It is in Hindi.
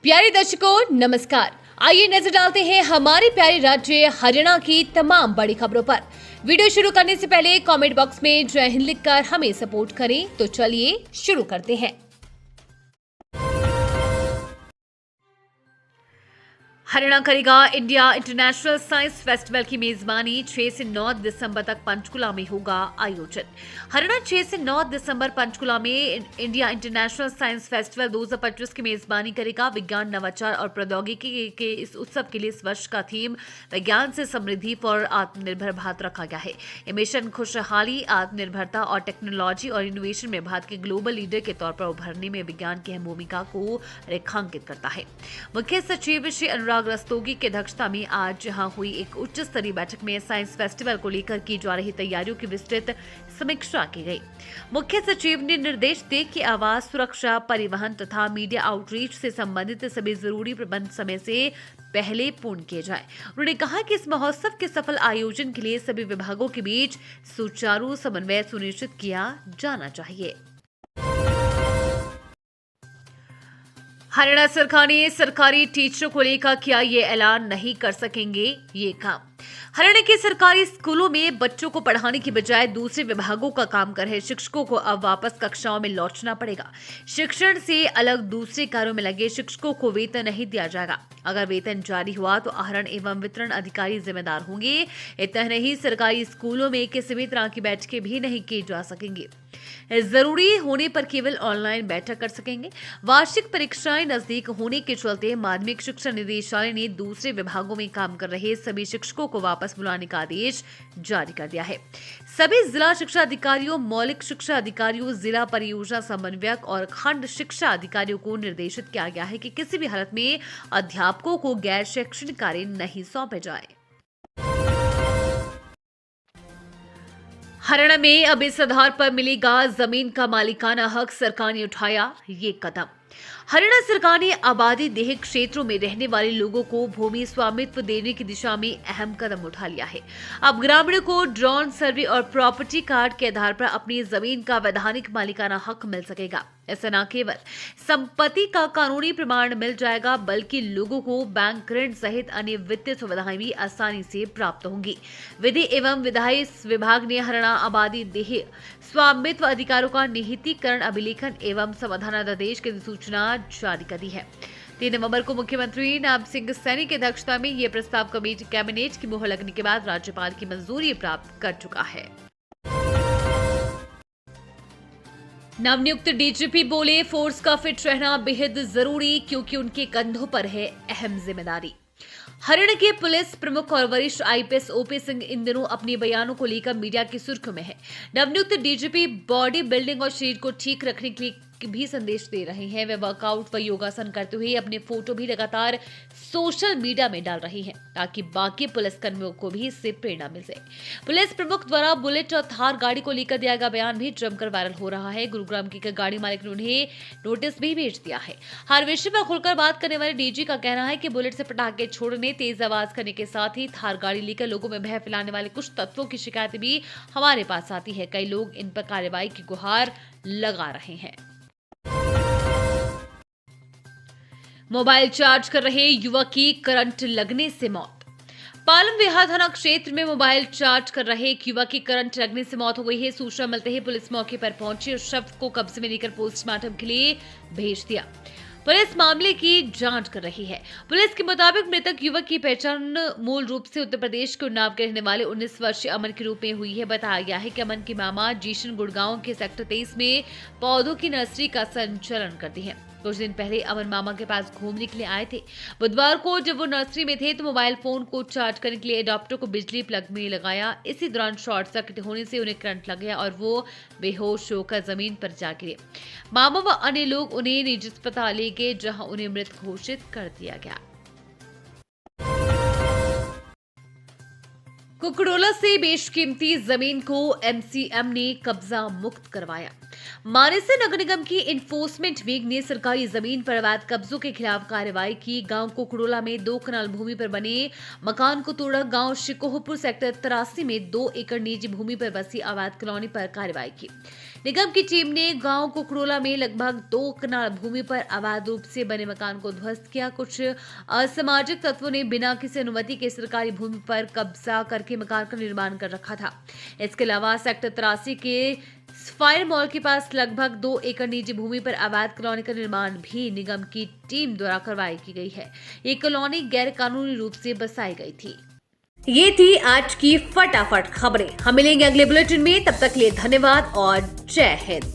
प्यारे दर्शकों नमस्कार। आइए नजर डालते हैं हमारे प्यारे राज्य हरियाणा की तमाम बड़ी खबरों पर। वीडियो शुरू करने से पहले कमेंट बॉक्स में जय हिंद लिखकर हमें सपोर्ट करें। तो चलिए शुरू करते हैं। हरियाणा करेगा इंडिया इंटरनेशनल साइंस फेस्टिवल की मेजबानी। 6 से 9 दिसंबर तक पंचकुला में होगा आयोजित। हरियाणा 6 से 9 दिसंबर पंचकुला में इंडिया इंटरनेशनल साइंस फेस्टिवल 2025 की मेजबानी करेगा। विज्ञान, नवाचार और प्रौद्योगिकी के इस उत्सव के लिए इस वर्ष का थीम विज्ञान से समृद्धि फॉर आत्मनिर्भर भारत रखा गया है। ये मिशन खुशहाली, आत्मनिर्भरता और टेक्नोलॉजी और इनोवेशन में भारत के ग्लोबल लीडर के तौर पर उभरने में विज्ञान की अहम भूमिका को रेखांकित करता है। मुख्य सचिव श्री अनुराग रस्तोगी की अध्यक्षता में आज यहां हुई एक उच्च स्तरीय बैठक में साइंस फेस्टिवल को लेकर की जा रही तैयारियों की विस्तृत समीक्षा की गई। मुख्य सचिव ने निर्देश दिए कि आवास, सुरक्षा, परिवहन तथा मीडिया आउटरीच से संबंधित सभी जरूरी प्रबंध समय से पहले पूर्ण किए जाए। उन्होंने कहा कि इस महोत्सव के सफल आयोजन के लिए सभी विभागों के बीच सुचारू समन्वय सुनिश्चित किया जाना चाहिए। हरियाणा सरकार ने सरकारी टीचरों को लेकर किया ये ऐलान, नहीं कर सकेंगे ये काम। हरियाणा के सरकारी स्कूलों में बच्चों को पढ़ाने की बजाय दूसरे विभागों का काम कर रहे शिक्षकों को अब वापस कक्षाओं में लौटना पड़ेगा। शिक्षण से अलग दूसरे कार्यों में लगे शिक्षकों को वेतन नहीं दिया जाएगा। अगर वेतन जारी हुआ तो आहरण एवं वितरण अधिकारी जिम्मेदार होंगे। इतना नहीं, सरकारी स्कूलों में किसी भी तरह की बैठकें भी नहीं की जा सकेंगी। जरूरी होने पर केवल ऑनलाइन बैठक कर सकेंगे। वार्षिक परीक्षाएं नजदीक होने के चलते माध्यमिक शिक्षा निदेशालय ने दूसरे विभागों में काम कर रहे सभी शिक्षकों को वापस बुलाने का आदेश जारी कर दिया है। सभी जिला शिक्षा अधिकारियों, मौलिक शिक्षा अधिकारियों, जिला परियोजना समन्वयक और खंड शिक्षा अधिकारियों को निर्देशित किया गया है कि किसी भी हालत में अध्यापकों को गैर शैक्षणिक कार्य नहीं सौंपे जाए। हरियाणा में अब इस आधार पर मिलेगा जमीन का मालिकाना हक। सरकार ने उठाया ये कदम। हरियाणा सरकार ने आबादी देह क्षेत्रों में रहने वाले लोगों को भूमि स्वामित्व देने की दिशा में अहम कदम उठा लिया है। अब ग्रामीणों को ड्रोन सर्वे और प्रॉपर्टी कार्ड के आधार पर अपनी जमीन का वैधानिक मालिकाना हक मिल सकेगा। ऐसा न केवल संपत्ति का कानूनी प्रमाण मिल जाएगा, बल्कि लोगों को बैंक ऋण सहित अन्य वित्तीय सुविधाएं भी आसानी से प्राप्त होंगी। विधि एवं विधायी विभाग ने हरियाणा आबादी देह स्वामित्व अधिकारों का निहितीकरण, अभिलेखन एवं समाधानादेश की अधिसूचना जारी कर दी है। 3 नवंबर को मुख्यमंत्री नायब सिंह सैनी की अध्यक्षता में यह प्रस्ताव कैबिनेट की मुहर लगने के बाद राज्यपाल की मंजूरी प्राप्त कर चुका है। नवनियुक्त डीजीपी बोले, फोर्स का फिट रहना बेहद जरूरी, क्योंकि उनके कंधों पर है अहम जिम्मेदारी। हरियाणा के पुलिस प्रमुख और वरिष्ठ आईपीएस ओपी सिंह इन दिनों अपने बयानों को लेकर मीडिया की सुर्खियों में है। नवनियुक्त डीजीपी बॉडी बिल्डिंग और शरीर को ठीक रखने के लिए भी संदेश दे रहे हैं। वे वर्कआउट व योगासन करते हुए अपने फोटो भी लगातार सोशल मीडिया में डाल रही हैं, ताकि बाकी पुलिसकर्मियों को भी इससे प्रेरणा मिल जाए। पुलिस प्रमुख द्वारा बुलेट और थार गाड़ी को लेकर दिया गया बयान भी जमकर वायरल हो रहा है। गुरुग्राम की गाड़ी मालिक ने उन्हें नोटिस भी भेज दिया है। हर विषय पर खुलकर बात करने वाले डीजी का कहना है कि बुलेट से पटाखे छोड़ने, तेज आवाज करने के साथ ही थार गाड़ी लेकर लोगों में भय फैलाने वाले कुछ तत्वों की शिकायतें भी हमारे पास आती है। कई लोग इन पर कार्रवाई की गुहार लगा रहे हैं। मोबाइल चार्ज कर रहे युवक की करंट लगने से मौत। पालम विहार थाना क्षेत्र में मोबाइल चार्ज कर रहे एक युवक की करंट लगने से मौत हो गई है। सूचना मिलते ही पुलिस मौके पर पहुंची और शव को कब्जे में लेकर पोस्टमार्टम के लिए भेज दिया। पुलिस मामले की जांच कर रही है। पुलिस के मुताबिक मृतक युवक की पहचान मूल रूप से उत्तर प्रदेश के उन्नाव के रहने वाले 19 वर्षीय अमन के रूप में हुई है। बताया गया है कि अमन की मामा जीशन गुड़गांव के सेक्टर 23 में पौधों की नर्सरी का संचालन करती है। कुछ दिन पहले अमन मामा के पास घूमने के लिए आए थे। बुधवार को जब वो नर्सरी में थे तो मोबाइल फोन को चार्ज करने के लिए एडाप्टर को बिजली प्लग में लगाया। इसी दौरान शॉर्ट सर्किट होने से उन्हें करंट लग गया और वो बेहोश होकर जमीन पर जा गिरे। मामा व अन्य लोग उन्हें निजी अस्पताल ले गए, जहां उन्हें मृत घोषित कर दिया गया। कुकड़ोला से बेशकीमती जमीन को एमसीएम ने कब्जा मुक्त करवाया। मानेसर नगर निगम की इन्फोर्समेंट विंग ने सरकारी जमीन पर अवैध कब्जों के खिलाफ कार्रवाई की। गांव कुकड़ोला में 2 कनाल भूमि पर बने मकान को तोड़ा। गांव शिकोहपुर सेक्टर 83 में 2 एकड़ निजी भूमि पर बसी अवैध कॉलोनी पर कार्रवाई की। निगम की टीम ने गांव कुकरोला में लगभग 2 कनाल भूमि पर अवैध रूप से बने मकान को ध्वस्त किया। कुछ असामाजिक तत्वों ने बिना किसी अनुमति के सरकारी भूमि पर कब्जा करके मकान का निर्माण कर रखा था। इसके अलावा सेक्टर 83 के फायर मॉल के पास लगभग 2 एकड़ निजी भूमि पर अवैध कॉलोनी का निर्माण भी निगम की टीम द्वारा कार्रवाई की गई है। ये कॉलोनी गैर कानूनी रूप से बसाई गई थी। ये थी आज की फटाफट खबरें। हम मिलेंगे अगले बुलेटिन में, तब तक के लिए धन्यवाद और जय हिंद।